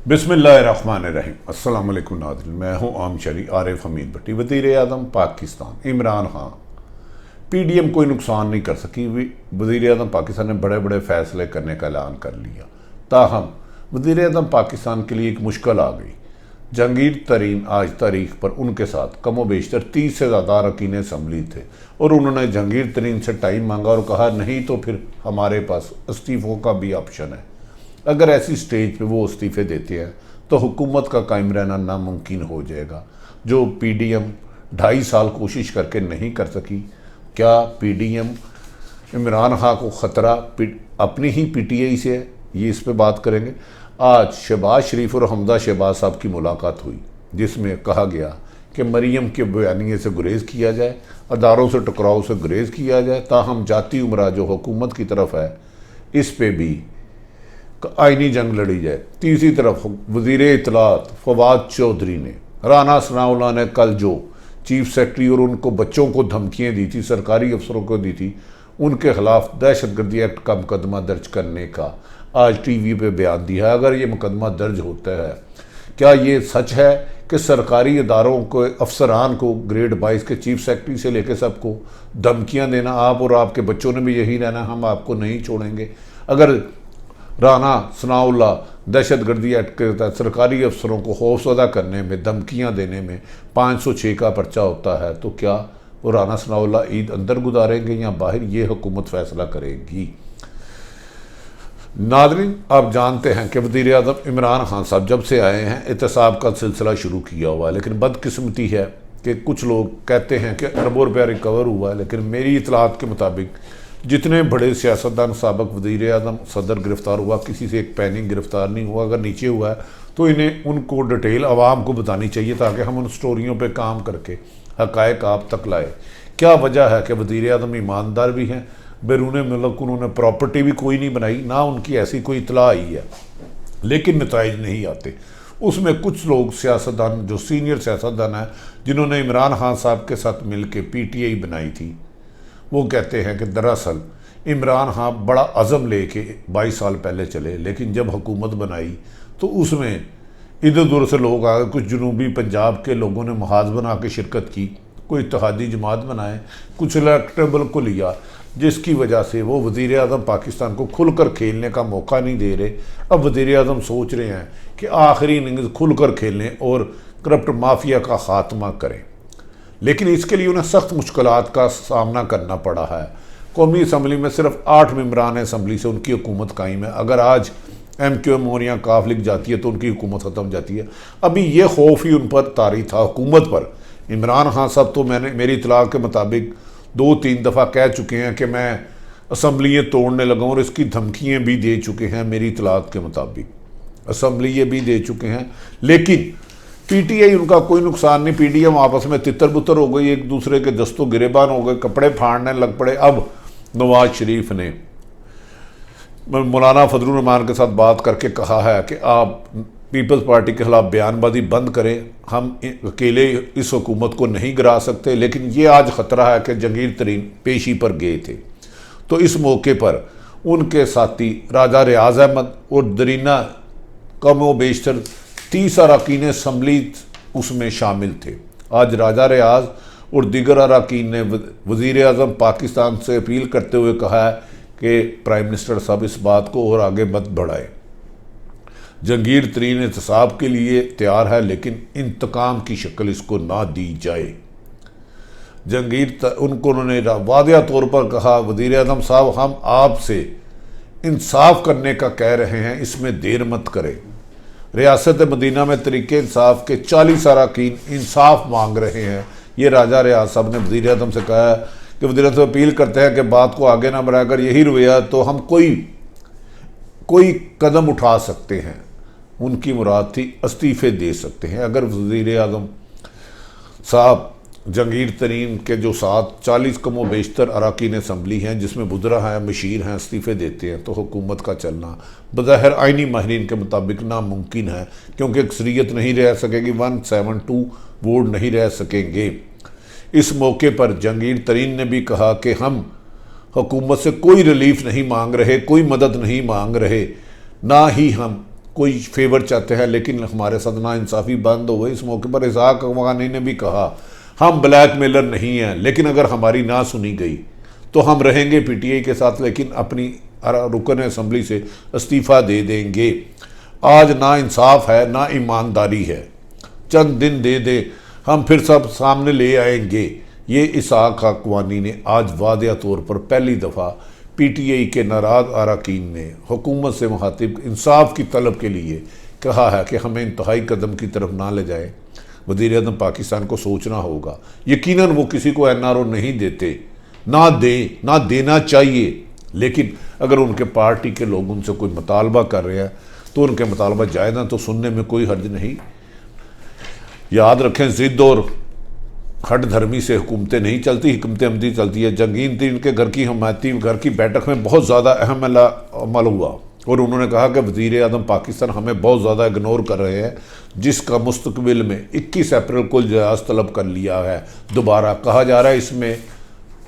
बिस्मिल्लाहिर्रहमानिर्रहीम। अस्सलाम वालेकुम नाज़रीन, मैं हूँ आम शरी आरिफ हमीद भट्टी। वज़ीर आज़म पाकिस्तान इमरान खान पीडीएम कोई नुकसान नहीं कर सकी। वज़ीर आज़म पाकिस्तान ने बड़े बड़े फैसले करने का ऐलान कर लिया, ताहम वज़ीर आज़म पाकिस्तान के लिए एक मुश्किल आ गई। जहांगीर तरीन आज तारीख पर उनके साथ कमो बेशतर 30 से ज़्यादा अरकान असम्बली थे और उन्होंने जहांगीर तरीन से टाइम मांगा और कहा नहीं तो फिर हमारे पास इस्तीफ़ों का भी ऑप्शन है। अगर ऐसी स्टेज पे वो इस्तीफ़े देते हैं तो हुकूमत का कायम रहना नामुमकिन हो जाएगा, जो पीडीएम 2.5 साल कोशिश करके नहीं कर सकी। क्या पीडीएम इमरान खान को ख़तरा अपनी ही पीटीआई से है, ये इस पे बात करेंगे। आज शहबाज शरीफ और हमजा शहबाज साहब की मुलाकात हुई, जिसमें कहा गया कि मरीम के बयानिए से गुरेज़ किया जाए, अदारों से टकराव से गुरेज़ किया जाए, ताहम जाती उमरा जो हुकूमत की तरफ है इस पे भी आईनी जंग लड़ी जाए। तीसरी तरफ वज़ीर इत्तलात फवाद चौधरी ने, राना सनाउल्लाह ने कल जो चीफ सेक्रेटरी और उनको बच्चों को धमकियाँ दी थी, सरकारी अफसरों को दी थी, उनके खिलाफ दहशतगर्दी एक्ट का मुकदमा दर्ज करने का आज टीवी पे बयान दिया है। अगर ये मुकदमा दर्ज होता है, क्या ये सच है कि सरकारी इदारों को अफसरान को ग्रेड 22 के चीफ सेक्रेटरी से लेकर सबको धमकियाँ देना, आप और आपके बच्चों ने भी यही रहना, हम आपको नहीं छोड़ेंगे। अगर राना सनाउल्लाह दहशतगर्दी एक्ट के तहत सरकारी अफसरों को खौफजदा करने में, धमकियाँ देने में 506 का पर्चा होता है, तो क्या वो राना सनाउल्लाह ईद अंदर गुजारेंगे या बाहर, ये हुकूमत फैसला करेगी। नाज़रीन, आप जानते हैं कि वज़ीर आज़म इमरान खान साहब जब से आए हैं एहतसाब का सिलसिला शुरू किया हुआ है, लेकिन बदकिस्मती है कि कुछ लोग कहते हैं कि अरबों रुपया रिकवर हुआ है, लेकिन मेरी इतलात के मुताबिक जितने बड़े सियासतदान साबिक वज़ीर आज़म सदर गिरफ़्तार हुआ, किसी से एक पैनी गिरफ़्तार नहीं हुआ। अगर नीचे हुआ है तो इन्हें उनको डिटेल आवाम को बतानी चाहिए, ताकि हम उन स्टोरियों पे काम करके हक़ाइक़ आप तक लाए। क्या वजह है कि वज़ीर आज़म ईमानदार भी हैं, बैरून मुल्क उन्होंने प्रॉपर्टी भी कोई नहीं बनाई, ना उनकी ऐसी कोई इतला आई है, लेकिन नताइज नहीं आते। उसमें कुछ लोग सियासतदान, जो सीनियर सियासतदान हैं, जिन्होंने इमरान खान साहब के साथ मिल के पीटीआई बनाई थी, वो कहते हैं कि दरअसल इमरान खान बड़ा अज़म लेके 22 साल पहले चले, लेकिन जब हुकूमत बनाई तो उसमें इधर उधर से लोग आ गए। कुछ जनूबी पंजाब के लोगों ने महाज बना के शिरकत की, कोई इत्तेहादी जमात बनाए, कुछ इलेक्टेबल को लिया, जिसकी वजह से वो वज़ीर आज़म पाकिस्तान को खुलकर खेलने का मौका नहीं दे रहे। अब वज़ीर आज़म सोच रहे हैं कि आखिरी इनिंग्स खुलकर खेलें और करप्ट माफिया का ख़ात्मा करें, लेकिन इसके लिए उन्हें सख्त मुश्किलात का सामना करना पड़ा है। कौमी असम्बली में सिर्फ 8 मेंबरान असम्बली से उनकी हुकूमत कायम है। अगर आज MQM और या काफ लिख जाती है तो उनकी हुकूमत ख़त्म हो जाती है। अभी ये खौफ ही उन पर तारी था हुकूमत पर। इमरान खान साहब तो मेरी इतला के मुताबिक 2-3 दफ़ा कह चुके हैं कि मैं असम्बलियाँ तोड़ने लगा हूँ, और इसकी धमकियाँ भी दे चुके हैं। मेरी इतलात के मुताबिक असम्बलियाँ भी दे चुके हैं, लेकिन पीटीआई उनका कोई नुकसान नहीं। पीडीएम आपस में तितर बुतर हो गई, एक दूसरे के दस्तों गिरेबान हो गए, कपड़े फाड़ने लग पड़े। अब नवाज शरीफ ने मौलाना फजलुर रहमान के साथ बात करके कहा है कि आप पीपल्स पार्टी के खिलाफ बयानबाजी बंद करें, हम अकेले इस हुकूमत को नहीं गिरा सकते। लेकिन ये आज ख़तरा है कि जहांगीर तरीन पेशी पर गए थे, तो इस मौके पर उनके साथी राजा रियाज अहमद और दरीना कमो बेशतर 30 अरकान असम्बली उसमें शामिल थे। आज राजा रियाज और दीगर अरकान ने वज़ीर आज़म पाकिस्तान से अपील करते हुए कहा है कि प्राइम मिनिस्टर साहब इस बात को और आगे मत बढ़ाए। जहांगीर तरीन एहतसाब के लिए तैयार है, लेकिन इंतकाम की शक्ल इसको ना दी जाए। उन्होंने वादिया तौर पर कहा, वज़ीर आज़म साहब हम आपसे इंसाफ करने का कह रहे हैं, इसमें देर मत करें। रियासत मदीना में तरीके इंसाफ के 40 अरकान इंसाफ मांग रहे हैं। ये राजा रियाज साहब ने वज़ीर आज़म से कहा है कि वज़ीर आज़म अपील करते हैं कि बात को आगे ना बढ़ाकर यही रवैया तो हम कोई कदम उठा सकते हैं। उनकी मुराद थी इस्तीफ़े दे सकते हैं। अगर वज़ीर आज़म साहब जहांगीर तरीन के जो साथ 40 कमो बेशतर अरकान असम्बली हैं, जिसमें बुज़रा हैं, मशीर हैं, इस्तीफ़े देते हैं, तो हुकूमत का चलना बज़ाहिर आइनी माहिरीन के मुताबिक नामुमकिन है, क्योंकि अक्सरियत नहीं रह सकेगी, 172 वोट नहीं रह सकेंगे। इस मौके पर जहांगीर तरीन ने भी कहा कि हम हुकूमत से कोई रिलीफ नहीं मांग रहे, कोई मदद नहीं मांग रहे, ना ही हम कोई फेवर चाहते हैं, लेकिन हमारे साथ नाइंसाफ़ी बंद हो गई। इस मौके पर इसहाक अफगानी ने भी कहा, हम ब्लैकमेलर नहीं हैं, लेकिन अगर हमारी ना सुनी गई तो हम रहेंगे पीटीआई के साथ, लेकिन अपनी रुकन असम्बली से इस्तीफ़ा दे देंगे। आज ना इंसाफ है ना ईमानदारी है, चंद दिन दे दे, हम फिर सब सामने ले आएंगे। ये इसहाक अफगानी ने आज वादिया तौर पर पहली दफ़ा पीटीआई के नाराज़ अरकान ने हुकूमत से मुखातिब इंसाफ की तलब के लिए कहा है कि हमें इंतहाई कदम की तरफ ना ले जाए। वज़ीर आज़म पाकिस्तान को सोचना होगा। यकीनन वो किसी को एनआरओ नहीं देते, ना देना चाहिए, लेकिन अगर उनके पार्टी के लोग उनसे कोई मुतालबा कर रहे हैं तो उनके मुतालबा जायज़ हैं, तो सुनने में कोई हर्ज नहीं। याद रखें, ज़िद और हट धर्मी से हुकूमतें नहीं चलती, हिकमत अमली चलती है। जंगीर तरीन के घर की हमायती घर की बैठक में बहुत ज़्यादा अहम अमल हुआ और उन्होंने कहा कि वज़ीर आज़म पाकिस्तान हमें बहुत ज़्यादा इग्नोर कर रहे हैं, जिसका मुस्तकबिल में 21 अप्रैल को इजलास तलब कर लिया है। दोबारा कहा जा रहा है इसमें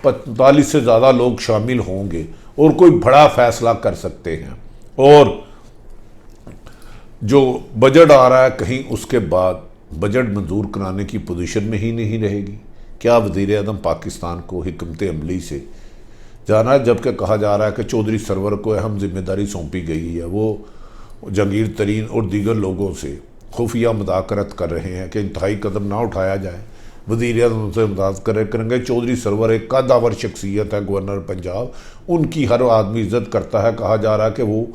45 से ज़्यादा लोग शामिल होंगे और कोई बड़ा फैसला कर सकते हैं। और जो बजट आ रहा है, कहीं उसके बाद बजट मंजूर कराने की पोजीशन में ही नहीं रहेगी। क्या वज़ीर आज़म पाकिस्तान को हिकमत अमली से जाना है, जबकि कहा जा रहा है कि चौधरी सरवर को अहम जिम्मेदारी सौंपी गई है। वो जंगीर तरीन और दीगर लोगों से खुफिया मुदाकरत कर रहे हैं कि इंतहाई कदम ना उठाया जाए। वज़ीर आज़म से मुदाकरत करेंगे। चौधरी सरवर एक कदावर शख्सियत है, गवर्नर पंजाब, उनकी हर आदमी इज्जत करता है। कहा जा रहा है कि वो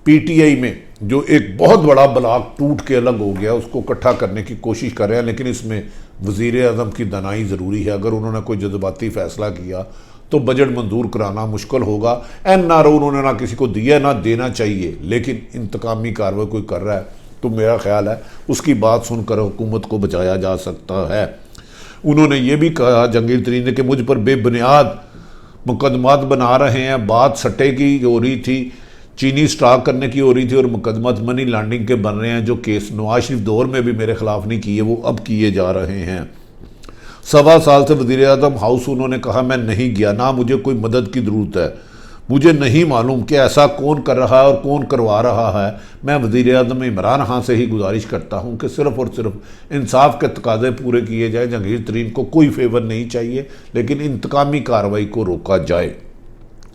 पीटीआई में जो एक बहुत बड़ा ब्लॉक टूट के अलग हो गया उसको इकट्ठा करने की कोशिश कर रहे हैं, लेकिन इसमें वज़ीर आज़म की दनाई ज़रूरी है। अगर उन्होंने कोई जज्बाती फ़ैसला किया तो बजट मंजूर कराना मुश्किल होगा। एनआरओ उन्होंने ना किसी को दिया ना देना चाहिए, लेकिन इंतकामी कार्रवाई कोई कर रहा है तो मेरा ख्याल है उसकी बात सुनकर हुकूमत को बचाया जा सकता है। उन्होंने ये भी कहा जंगीर तरीन ने कि मुझ पर बेबुनियाद मुकदमात बना रहे हैं। बात सट्टे की हो रही थी, चीनी स्टॉक करने की हो रही थी, और मुकदमात मनी लॉन्ड्रिंग के बन रहे हैं। जो केस नवाज शरीफ दौर में भी मेरे खिलाफ नहीं किए, वो अब किए जा रहे हैं। 1.25 साल से वज़ीर आज़म हाउस उन्होंने कहा मैं नहीं गया, ना मुझे कोई मदद की ज़रूरत है। मुझे नहीं मालूम कि ऐसा कौन कर रहा है और कौन करवा रहा है। मैं वज़ीर आज़म इमरान खान से ही गुजारिश करता हूँ कि सिर्फ़ और सिर्फ इंसाफ के तकाज़े पूरे किए जाए। जंगीर तरीन को कोई फेवर नहीं चाहिए, लेकिन इंतकामी कार्रवाई को रोका जाए।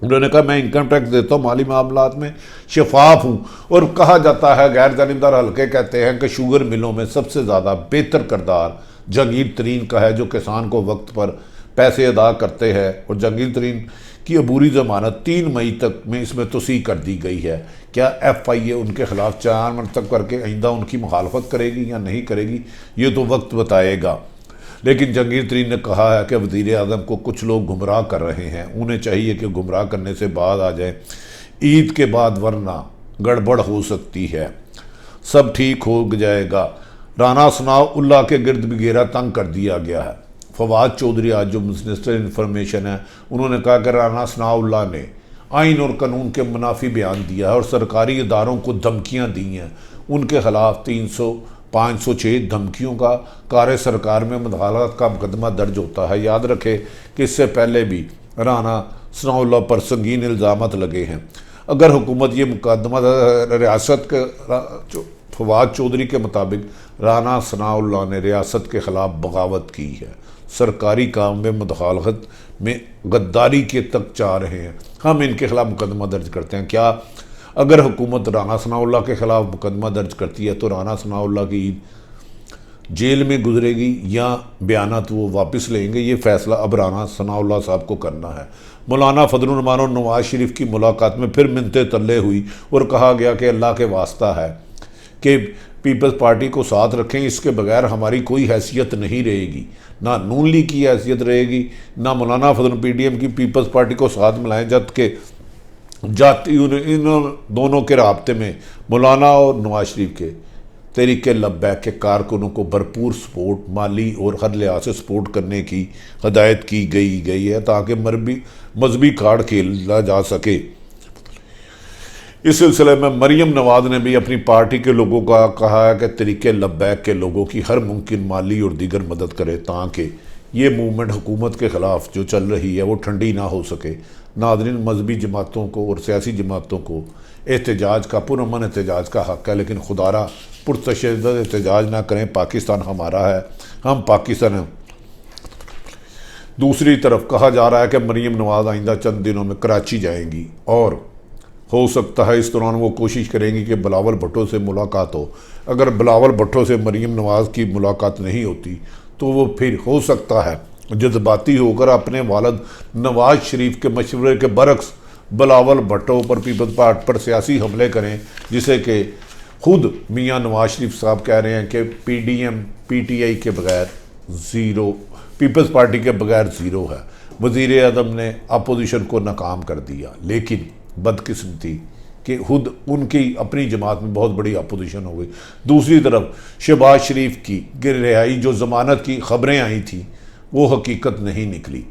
उन्होंने कहा मैं इनकम टैक्स देता हूँ, माली मामलात में शफाफ हूँ। और कहा जाता है, गैर जानिबदार हल्के कहते हैं कि शुगर मिलों में सबसे ज़्यादा बेहतर किरदार जंगीर तरीन का है, जो किसान को वक्त पर पैसे अदा करते हैं। और जंगीर तरीन की अबूरी ज़मानत 3 मई तक में इसमें तोसी कर दी गई है। क्या FIA उनके खिलाफ 4 मरतब करके आइंदा उनकी मुखालफत करेगी या नहीं करेगी, ये तो वक्त बताएगा। लेकिन जंगीर तरीन ने कहा है कि वज़ीर आज़म को कुछ लोग गुमराह कर रहे हैं, उन्हें चाहिए कि गुमराह करने से बाद आ जाए ईद के बाद, वरना गड़बड़ हो सकती है। सब ठीक हो जाएगा। राना सनाउल्लाह के गिर्द भी घेरा तंग कर दिया गया है। फवाद चौधरी आज जो मिनिस्टर इन्फॉर्मेशन है, उन्होंने कहा कि राना सनाउल्लाह ने आइन और कानून के मुनाफी बयान दिया है और सरकारी इदारों को धमकियाँ दी हैं। उनके खिलाफ 506 धमकियों का कार्य सरकार में मुदाखलत का मुकदमा दर्ज होता है। याद रखे कि इससे पहले भी राना सनाउल्लाह पर संगीन इल्ज़ामात लगे हैं। अगर हुकूमत ये मुकदमा रियासत के फवाद चौधरी के मुताबिक राना सनाउल्लाह ने रियासत के ख़िलाफ़ बगावत की है, सरकारी काम में मुदाखलत में गद्दारी के तक चाह रहे हैं, हम इनके खिलाफ मुकदमा दर्ज करते हैं। क्या अगर हुकूमत राना सनाउल्लाह के ख़िलाफ़ मुकदमा दर्ज करती है तो राना सनाउल्लाह की जेल में गुजरेगी या बयानात वो वापस लेंगे, ये फ़ैसला अब राना सनाउल्लाह साहब को करना है। मौलाना फजलुर रहमान और नवाज शरीफ की मुलाकात में फिर मिन्नतें तल्ले हुई और कहा गया कि अल्लाह के वास्ता है कि पीपल्स पार्टी को साथ रखें, इसके बगैर हमारी कोई हैसियत नहीं रहेगी, ना नून लीग की हैसियत रहेगी, ना मौलाना फजल PDM की पीपल्स पार्टी को साथ मिलाएं। जबकि जाती इन दोनों के राब्ते में मौलाना और नवाज शरीफ के तरीके लब्बैक के कारकुनों को भरपूर सपोर्ट, माली और हर लिहाज से सपोर्ट करने की हदायत की गई है ताकि मजहबी कार्ड खेला जा सके। इस सिलसिले में मरियम नवाज ने भी अपनी पार्टी के लोगों का कहा है कि तरीके लब्बैक के लोगों की हर मुमकिन माली और दीगर मदद करे ताकि ये मूवमेंट हुकूमत के ख़िलाफ़ जो चल रही है वो ठंडी ना हो सके। नाज़रीन, मजहबी जमातों को और सियासी जमातों को एहतजाज का, पुरअमन एहतजाज का हक़ है, लेकिन खुदारा पुरतशद्दुद एहतजाज ना करें। पाकिस्तान हमारा है, हम पाकिस्तान हैं। दूसरी तरफ कहा जा रहा है कि मरीम नवाज़ आइंदा चंद दिनों में कराची जाएंगी और हो सकता है इस दौरान वो कोशिश करेंगी कि बिलावल भुट्टो से मुलाकात हो। अगर बिलावल भुट्टो से मरीम नवाज़ की मुलाकात नहीं होती तो वो फिर हो सकता है जज्बाती होकर अपने वालिद नवाज शरीफ के मशवरे के बरक्स बिलावल भुट्टो पर, पीपल्स पार्टी पर सियासी हमले करें, जिसे कि खुद मियाँ नवाज शरीफ साहब कह रहे हैं कि PDM PTI के बगैर ज़ीरो, पीपल्स पार्टी के बगैर ज़ीरो है। वज़ीर आज़म ने अपोजिशन को नाकाम कर दिया, लेकिन बदकिस्मती कि खुद उनकी अपनी जमात में बहुत बड़ी अपोजिशन हो गई। दूसरी तरफ शहबाज शरीफ की रिहाई, जो ज़मानत की ख़बरें आई थी वो हकीकत नहीं निकली।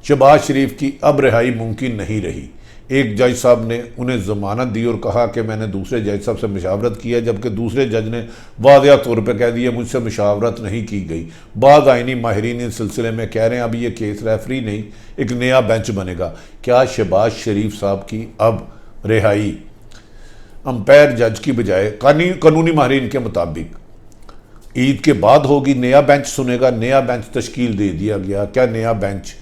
शहबाज शरीफ की अब रिहाई मुमकिन नहीं रही। एक जज साहब ने उन्हें ज़मानत दी और कहा कि मैंने दूसरे जज साहब से मशावरत किया, जबकि दूसरे जज ने वाज़ेह तौर पर कह दिया मुझसे मशावरत नहीं की गई। बाद आइनी माहिरीन इस सिलसिले में कह रहे हैं अब ये केस रेफरी नहीं, एक नया बेंच बनेगा। क्या शहबाज शरीफ साहब की अब रिहाई अंपायर जज की बजाय कानूनी माहिरीन के मुताबिक ईद के बाद होगी? नया बेंच सुनेगा, नया बेंच तश्कील दे दिया गया। क्या नया बेंच?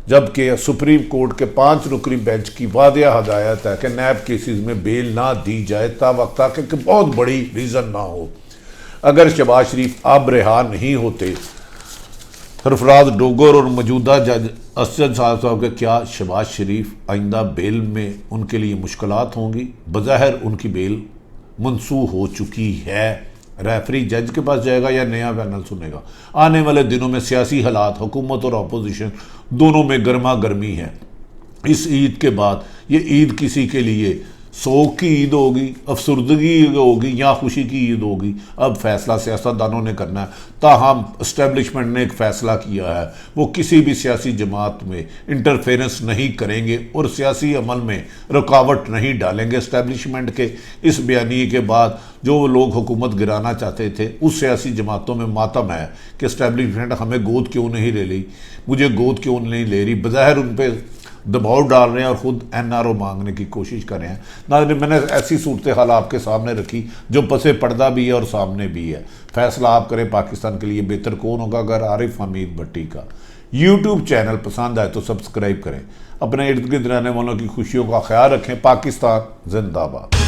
जबकि सुप्रीम कोर्ट के 5 रुकनी बेंच की वादिया हदायत है कि नैब केसेस में बेल ना दी जाए तावक्त कि बहुत बड़ी रीज़न ना हो। अगर शहबाज शरीफ अब रिहा नहीं होते, सरफराज डोगर और मौजूदा जज असद साहब के, क्या शहबाज शरीफ आइंदा बेल में उनके लिए मुश्किलात होंगी? बज़ाहिर उनकी बेल मनसूख हो चुकी है। रेफरी जज के पास जाएगा या नया पैनल सुनेगा? आने वाले दिनों में सियासी हालात, हुकूमत और अपोजिशन दोनों में गर्मा गर्मी है। इस ईद के बाद ये ईद किसी के लिए सोग की ईद होगी, अफसरदगी होगी या खुशी की ईद होगी, अब फैसला सियासतदानों ने करना है। ताहम इस्टेब्लिशमेंट ने एक फ़ैसला किया है, वो किसी भी सियासी जमात में इंटरफेरेंस नहीं करेंगे और सियासी अमल में रुकावट नहीं डालेंगे। इस्टेब्लिशमेंट के इस बयानी के बाद जो लोग हुकूमत गिराना चाहते थे, उस सियासी जमातों में मातम है कि इस्टेब्लिशमेंट हमें गोद क्यों नहीं ले ली, मुझे गोद क्यों नहीं ले रही। बज़ाहिर उन पर दबाव डाल रहे हैं और ख़ुद NRO मांगने की कोशिश कर रहे हैं। नाज़रीन, मैंने ऐसी सूरत हाल आपके सामने रखी जो पसे पर्दा भी है और सामने भी है। फैसला आप करें, पाकिस्तान के लिए बेहतर कौन होगा। अगर आरिफ हमीद भट्टी का YouTube चैनल पसंद आए तो सब्सक्राइब करें। अपने इर्द गिर्द रहने वालों की खुशियों का ख्याल रखें। पाकिस्तान जिंदाबाद।